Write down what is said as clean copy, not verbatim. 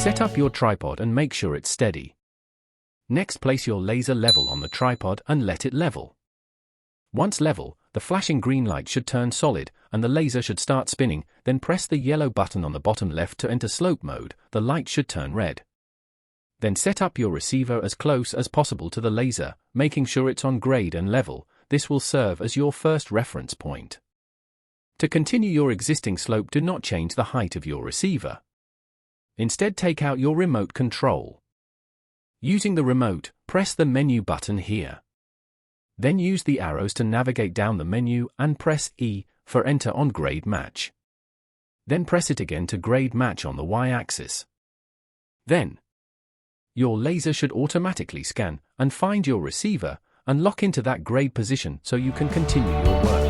Set up your tripod and make sure it's steady. Next, place your laser level on the tripod and let it level. Once level, the flashing green light should turn solid, and the laser should start spinning. Then press the yellow button on the bottom left to enter slope mode. The light should turn red. Then set up your receiver as close as possible to the laser, making sure it's on grade and level. This will serve as your first reference point. To continue your existing slope, do not change the height of your receiver. Instead, take out your remote control. Using the remote, press the menu button here. Then use the arrows to navigate down the menu and press E for enter on grade match. Then press it again to grade match on the Y-axis. Then, your laser should automatically scan and find your receiver and lock into that grade position so you can continue your work.